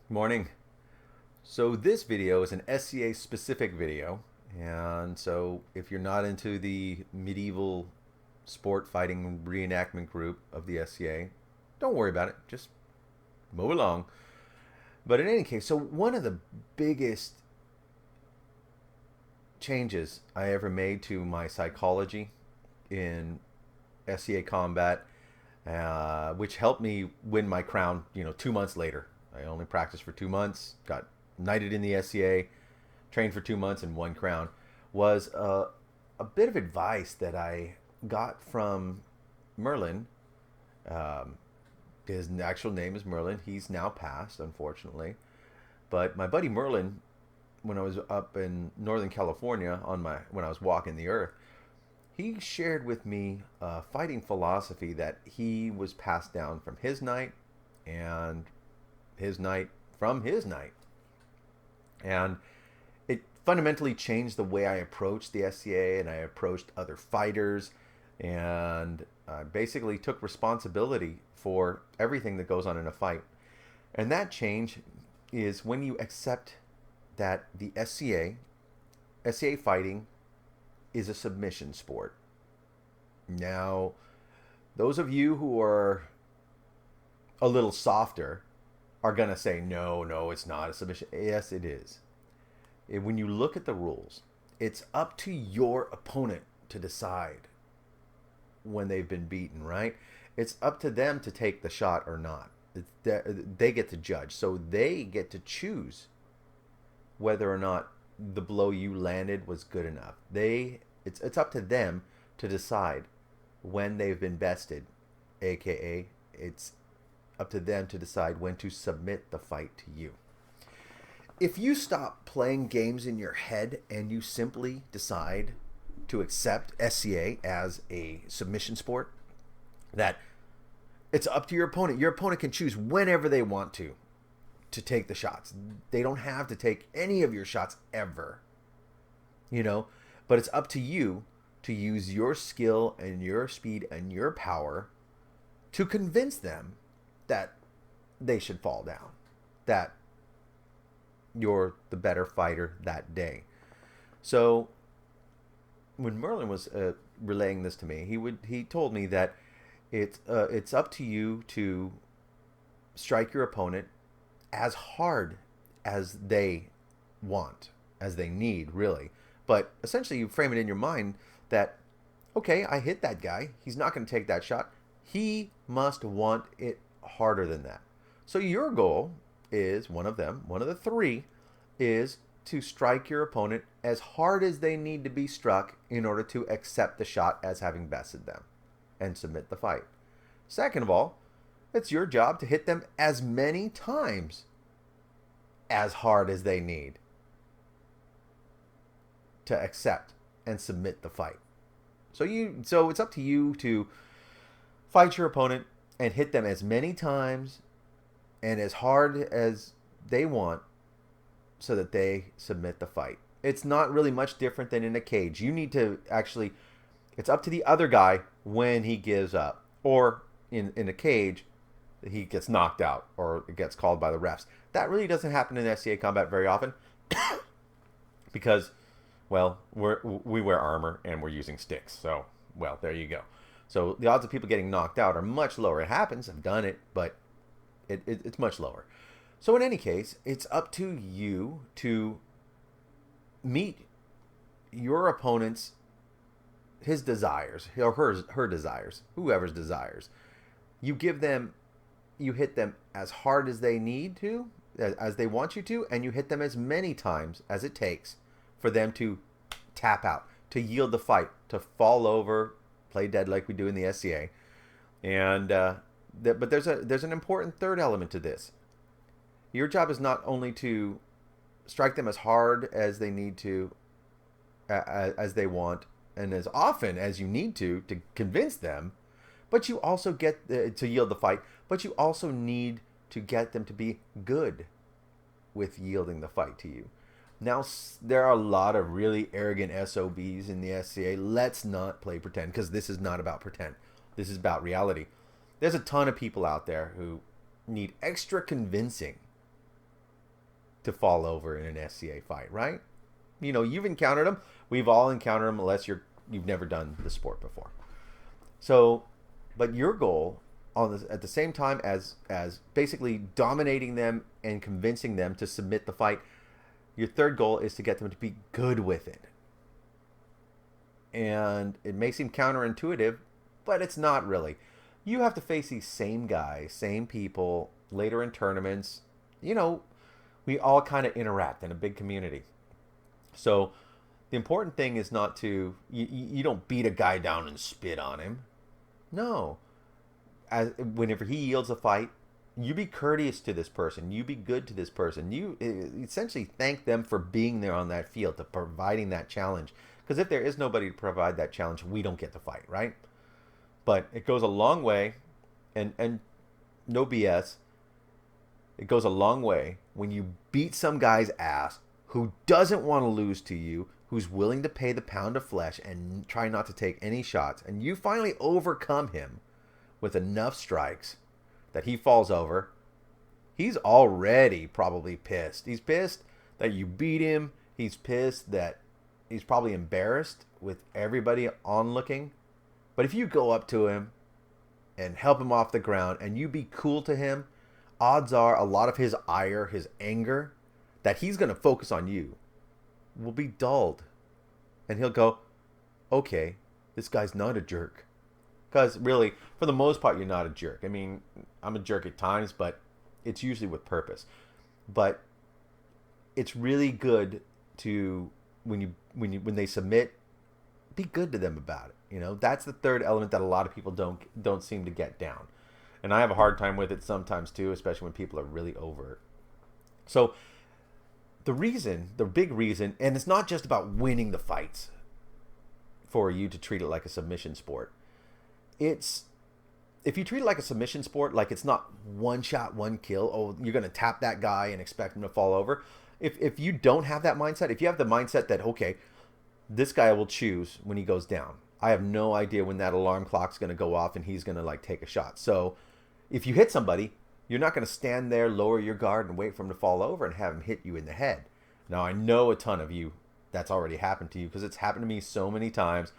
Morning. So this video is an SCA specific video, and so if you're not into the medieval sport fighting reenactment group of the SCA, don't worry about it. Just move along. But in any case, so one of the biggest changes I ever made to my psychology in SCA combat, which helped me win my crown, 2 months later. I only practiced for 2 months, got knighted in the SCA, trained for 2 months, and won crown, was a bit of advice that I got from Merlin. Um, his actual name is Merlin. He's now passed, unfortunately. But my buddy Merlin, when I was up in Northern California when I was walking the earth, he shared with me a fighting philosophy that he was passed down from his knight and his knight from his knight. And it fundamentally changed the way I approached the SCA and I approached other fighters. And I basically took responsibility for everything that goes on in a fight. And that change is when you accept that the SCA fighting is a submission sport. Now, those of you who are a little softer are going to say, no, no, it's not a submission. Yes, it is. When you look at the rules, it's up to your opponent to decide when they've been beaten, right? It's up to them to take the shot or not. They get to judge. So they get to choose whether or not the blow you landed was good enough. It's up to them to decide when they've been bested, aka it's up to them to decide when to submit the fight to you. If you stop playing games in your head and you simply decide to accept SCA as a submission sport, that it's up to your opponent. Your opponent can choose whenever they want to take the shots. They don't have to take any of your shots ever. But it's up to you to use your skill and your speed and your power to convince them that they should fall down, that you're the better fighter that day. So when Merlin was relaying this to me, he told me that it's up to you to strike your opponent as hard as they want, as they need, really. But essentially, you frame it in your mind that, okay, I hit that guy. He's not going to take that shot. He must want it harder than that. So your goal is one of the three, is to strike your opponent as hard as they need to be struck in order to accept the shot as having bested them and submit the fight. Second of all, it's your job to hit them as many times as hard as they need to accept and submit the fight. So it's up to you to fight your opponent and hit them as many times and as hard as they want so that they submit the fight. It's not really much different than in a cage. You need to actually, it's up to the other guy when he gives up. Or in a cage, he gets knocked out or it gets called by the refs. That really doesn't happen in SCA combat very often because, well, we wear armor and we're using sticks. So, well, there you go. So the odds of people getting knocked out are much lower. It happens. I've done it, but it's much lower. So in any case, it's up to you to meet your opponent's, his desires, or her desires, whoever's desires. You hit them as hard as they need to, as they want you to, and you hit them as many times as it takes for them to tap out, to yield the fight, to fall over, play dead like we do in the SCA. And but there's an important third element to this. Your job is not only to strike them as hard as they need to, as they want, and as often as you need to convince them, but you also get to yield the fight, but you also need to get them to be good with yielding the fight to you. Now, there are a lot of really arrogant SOBs in the SCA. Let's not play pretend, because this is not about pretend. This is about reality. There's a ton of people out there who need extra convincing to fall over in an SCA fight, right? You know, you've encountered them. We've all encountered them, unless you've never done the sport before. So, but your goal at the same time as basically dominating them and convincing them to submit the fight, your third goal is to get them to be good with it. And it may seem counterintuitive, but it's not really. You have to face these same guys, same people later in tournaments. You know, we all kind of interact in a big community. So the important thing is not to, you don't beat a guy down and spit on him. No. Whenever he yields a fight, you be courteous to this person. You be good to this person. You essentially thank them for being there on that field, to providing that challenge. Because if there is nobody to provide that challenge, we don't get the fight, right? But it goes a long way, and no BS, it goes a long way when you beat some guy's ass who doesn't want to lose to you, who's willing to pay the pound of flesh and try not to take any shots, and you finally overcome him with enough strikes that he falls over. He's already probably pissed. He's pissed that you beat him. He's pissed that he's probably embarrassed with everybody onlooking. But if you go up to him and help him off the ground and you be cool to him, odds are a lot of his ire, his anger that he's going to focus on you will be dulled. And he'll go, okay, this guy's not a jerk. Because really, for the most part, you're not a jerk. I mean, I'm a jerk at times, but it's usually with purpose. But it's really good to, when they submit, be good to them about it. You know, that's the third element that a lot of people don't seem to get down. And I have a hard time with it sometimes too, especially when people are really over it. So the big reason, and it's not just about winning the fights for you to treat it like a submission sport. It's, if you treat it like a submission sport, like it's not one shot, one kill, oh, you're going to tap that guy and expect him to fall over. If you don't have that mindset, if you have the mindset that, okay, this guy will choose when he goes down. I have no idea when that alarm clock's going to go off and he's going to like take a shot. So if you hit somebody, you're not going to stand there, lower your guard, and wait for him to fall over and have him hit you in the head. Now, I know a ton of you, that's already happened to you, because it's happened to me so many times.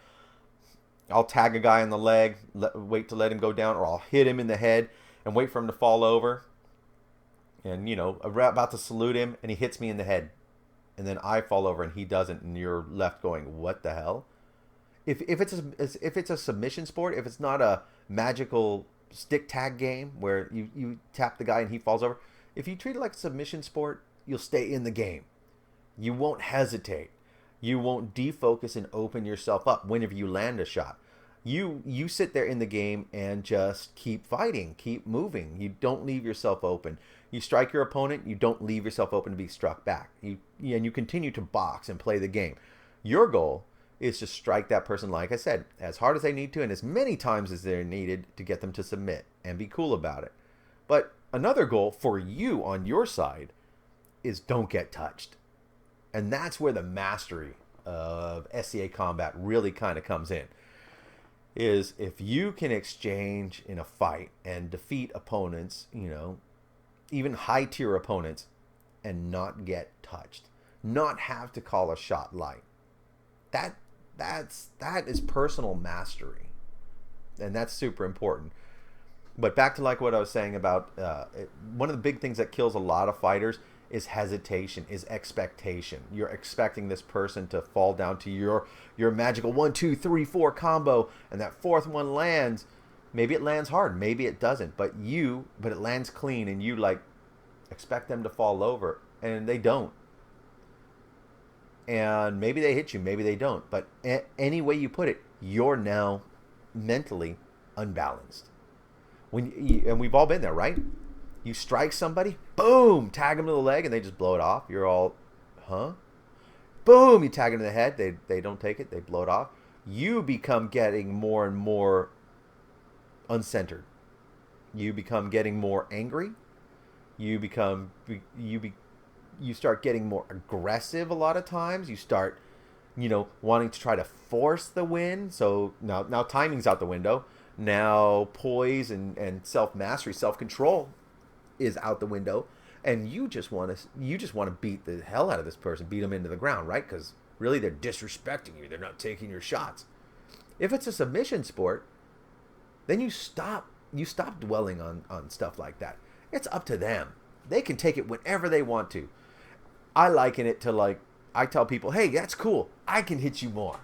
I'll tag a guy in the leg, wait to let him go down, or I'll hit him in the head and wait for him to fall over. And, you know, I'm about to salute him, and he hits me in the head. And then I fall over and he doesn't, and you're left going, what the hell? If it's a submission sport, if it's not a magical stick tag game where you tap the guy and he falls over, if you treat it like a submission sport, you'll stay in the game. You won't hesitate. You won't defocus and open yourself up whenever you land a shot. You sit there in the game and just keep fighting, keep moving. You don't leave yourself open. You strike your opponent, you don't leave yourself open to be struck back. And you continue to box and play the game. Your goal is to strike that person, like I said, as hard as they need to and as many times as they're needed to get them to submit and be cool about it. But another goal for you on your side is don't get touched. And that's where the mastery of SCA combat really kind of comes in. Is if you can exchange in a fight and defeat opponents, you know, even high-tier opponents, and not get touched, not have to call a shot light. That is personal mastery, and that's super important. But back to like what I was saying about one of the big things that kills a lot of fighters is hesitation, is expectation. You're expecting this person to fall down to your magical 1, 2, 3, 4 combo, and that fourth one lands. Maybe it lands hard, maybe it doesn't, but it lands clean, and you like expect them to fall over, and they don't. And maybe they hit you, maybe they don't. But any way you put it, you're now mentally unbalanced. And we've all been there, right? You strike somebody, boom, tag them to the leg, and they just blow it off. You're all, huh? Boom, you tag them to the head. They don't take it. They blow it off. You become getting more and more uncentered. You become getting more angry. You start getting more aggressive a lot of times. You start, wanting to try to force the win. So now timing's out the window. Now poise and self-mastery, self-control is out the window. and you just want to beat the hell out of this person, beat them into the ground, right? Because really they're disrespecting you. They're not taking your shots. If it's a submission sport, then you stop dwelling on stuff like that. It's up to them. They can take it whenever they want to. I liken it to, like, I tell people, hey, that's cool. I can hit you more.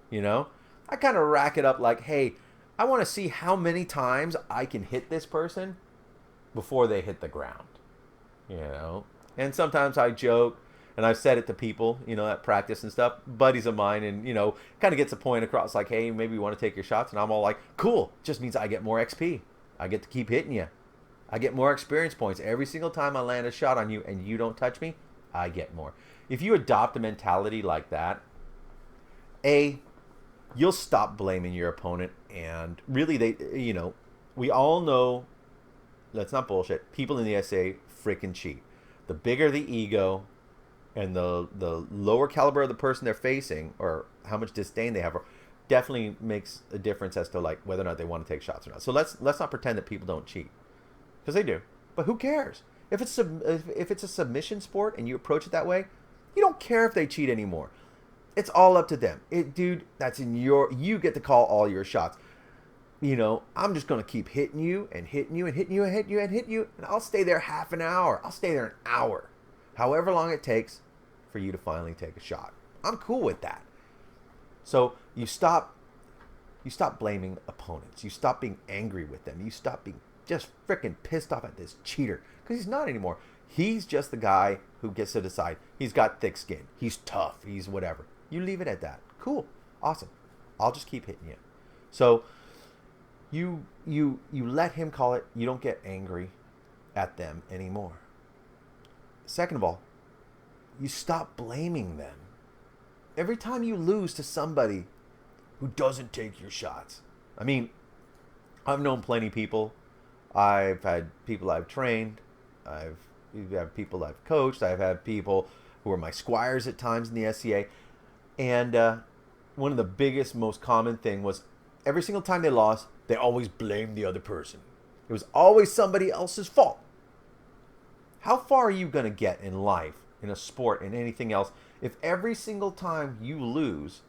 You know? I kind of rack it up like, hey, I want to see how many times I can hit this person before they hit the ground. You know? And sometimes I joke, and I've said it to people, at practice and stuff, buddies of mine, and, kind of gets a point across like, hey, maybe you want to take your shots. And I'm all like, cool. Just means I get more XP. I get to keep hitting you. I get more experience points. Every single time I land a shot on you and you don't touch me, I get more. If you adopt a mentality like that, you'll stop blaming your opponent. And really, we all know, let's not bullshit, people in the SCA freaking cheat. The bigger the ego and the lower caliber of the person they're facing, or how much disdain they have, definitely makes a difference as to, like, whether or not they want to take shots or not. So let's not pretend that people don't cheat, because they do. But who cares? If it's a submission sport and you approach it that way, you don't care if they cheat anymore. It's all up to them. Dude, you get to call all your shots. I'm just going to keep hitting you and hitting you and hitting you and hitting you and hitting you, and I'll stay there half an hour. I'll stay there an hour. However long it takes for you to finally take a shot. I'm cool with that. So you stop blaming opponents. You stop being angry with them. You stop being just freaking pissed off at this cheater, because he's not anymore. He's just the guy who gets to decide. He's got thick skin. He's tough. He's whatever. You leave it at that. Cool. Awesome. I'll just keep hitting you. So you let him call it. You don't get angry at them anymore. Second of all, you stop blaming them. Every time you lose to somebody who doesn't take your shots. I mean, I've known plenty of people. I've had people I've trained. I've had people I've coached. I've had people who are my squires at times in the SCA. And one of the biggest, most common thing was every single time they lost, they always blamed the other person. It was always somebody else's fault. How far are you going to get in life, in a sport, in anything else, if every single time you lose,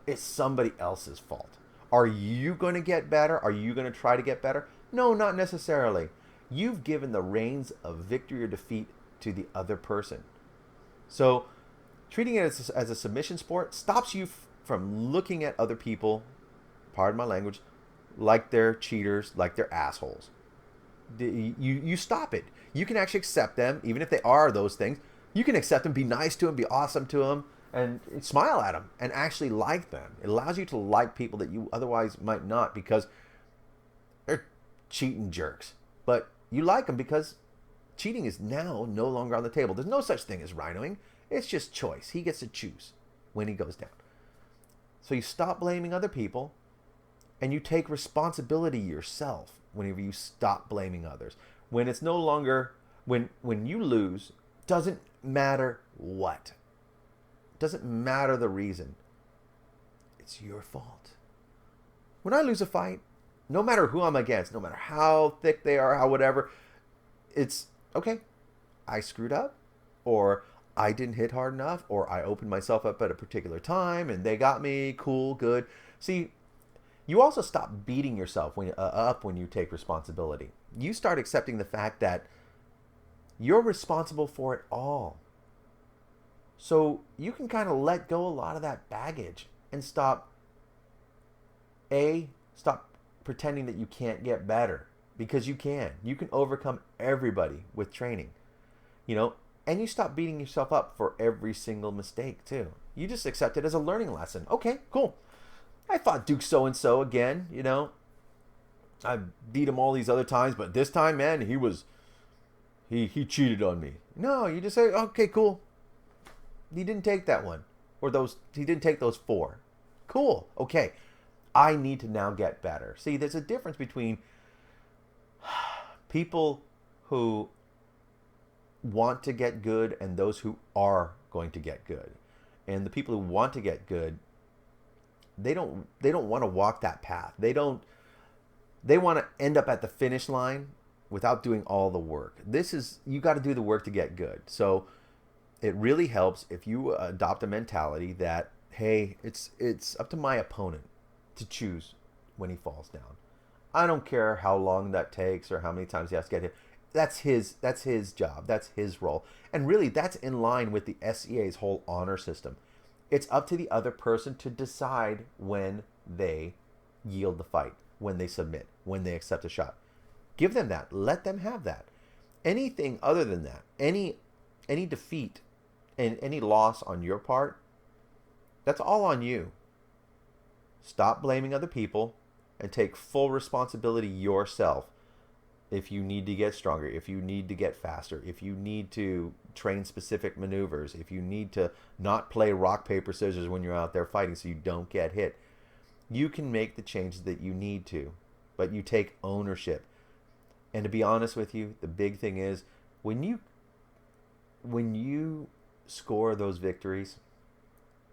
it's somebody else's fault? Are you going to get better? Are you going to try to get better? No, not necessarily. You've given the reins of victory or defeat to the other person. So treating it as a submission sport stops you from looking at other people, pardon my language, like they're cheaters, like they're assholes. You stop it. You can actually accept them, even if they are those things. You can accept them, be nice to them, be awesome to them, and smile at them, and actually like them. It allows you to like people that you otherwise might not, because they're cheating jerks. But you like them because cheating is now no longer on the table. There's no such thing as rhinoing. It's just choice. He gets to choose when he goes down. So you stop blaming other people, and you take responsibility yourself whenever you stop blaming others. When it's no longer, when you lose, doesn't matter what. Doesn't matter the reason. It's your fault. When I lose a fight, no matter who I'm against, no matter how thick they are, how whatever, it's, okay, I screwed up, or I didn't hit hard enough, or I opened myself up at a particular time and they got me, cool, good. See, you also stop beating yourself up when you take responsibility. You start accepting the fact that you're responsible for it all. So you can kind of let go a lot of that baggage and stop pretending that you can't get better, because you can. You can overcome everybody with training, and you stop beating yourself up for every single mistake too. You just accept it as a learning lesson. Okay, cool. I fought Duke so-and-so again, I beat him all these other times, but this time, man, he cheated on me. No, you just say, okay, cool. He didn't take that one. He didn't take those 4. Cool. Okay. I need to now get better. See, there's a difference between people who want to get good and those who are going to get good. And the people who want to get good, they don't want to walk that path. They want to end up at the finish line without doing all the work. This is, you got to do the work to get good. So it really helps if you adopt a mentality that, hey, it's up to my opponent to choose when he falls down. I don't care how long that takes or how many times he has to get hit. That's his job. That's his role. And really, that's in line with the SCA's whole honor system. It's up to the other person to decide when they yield the fight, when they submit, when they accept a shot. Give them that. Let them have that. Anything other than that, any defeat and any loss on your part, that's all on you. Stop blaming other people and take full responsibility yourself. If you need to get stronger, if you need to get faster, if you need to train specific maneuvers, if you need to not play rock, paper, scissors when you're out there fighting so you don't get hit, you can make the changes that you need to, but you take ownership. And to be honest with you, the big thing is when you score those victories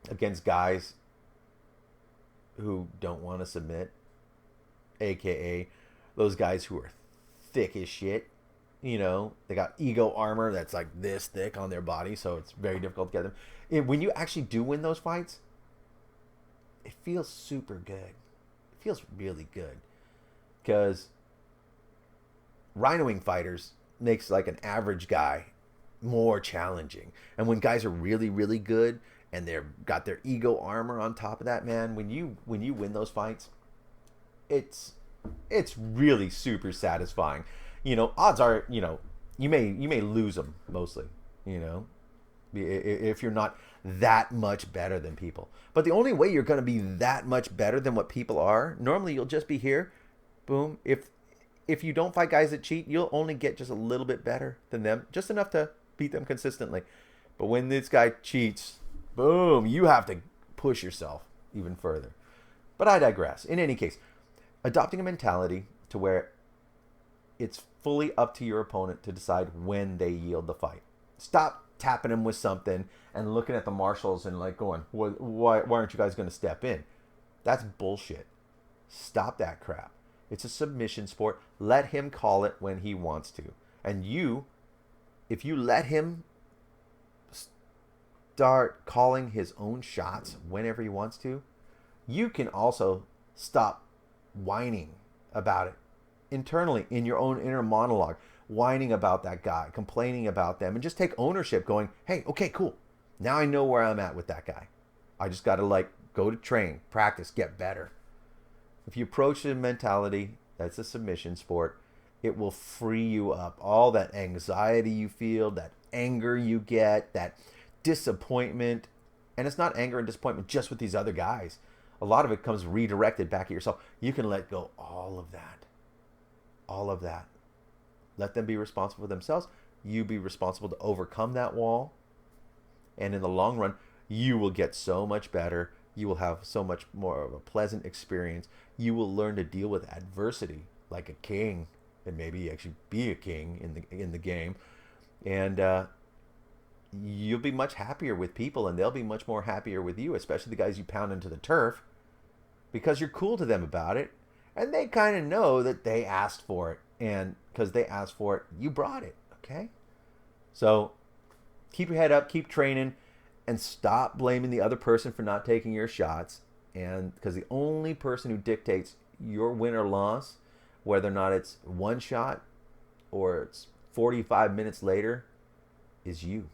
against guys who don't want to submit, aka those guys who are thick as shit, they got ego armor that's like this thick on their body, so it's very difficult to get them. When you actually do win those fights, it feels super good. It feels really good, because rhinoing fighters makes like an average guy more challenging. And when guys are really, really good and they're got their ego armor on top of that, man, when you win those fights, it's really super satisfying. Odds are, you may lose them mostly, if you're not that much better than people. But the only way you're going to be that much better than what people are, normally you'll just be here, boom. If you don't fight guys that cheat, you'll only get just a little bit better than them, just enough to beat them consistently. But when this guy cheats, boom, you have to push yourself even further. But I digress. In any case, adopting a mentality to where it's fully up to your opponent to decide when they yield the fight. Stop tapping them with something and looking at the marshals and like going, why aren't you guys going to step in? That's bullshit. Stop that crap. It's a submission sport. Let him call it when he wants to. And if you let him start calling his own shots whenever he wants to, you can also stop whining about it internally in your own inner monologue, whining about that guy, complaining about them, and just take ownership, going, hey, okay, cool. Now I know where I'm at with that guy. I just got to go to train, practice, get better. If you approach the mentality that's a submission sport, it will free you up. All that anxiety you feel, that anger you get, that disappointment. And it's not anger and disappointment just with these other guys. A lot of it comes redirected back at yourself. You can let go all of that. All of that. Let them be responsible for themselves. You be responsible to overcome that wall. And in the long run, you will get so much better. You will have so much more of a pleasant experience. You will learn to deal with adversity like a king, and maybe actually be a king in the game. And you'll be much happier with people, and they'll be much more happier with you, especially the guys you pound into the turf, because you're cool to them about it, and they kind of know that they asked for it, and because they asked for it, you brought it. Okay, so keep your head up, keep training, and stop blaming the other person for not taking your shots. And because the only person who dictates your win or loss, whether or not it's one shot or it's 45 minutes later, is you.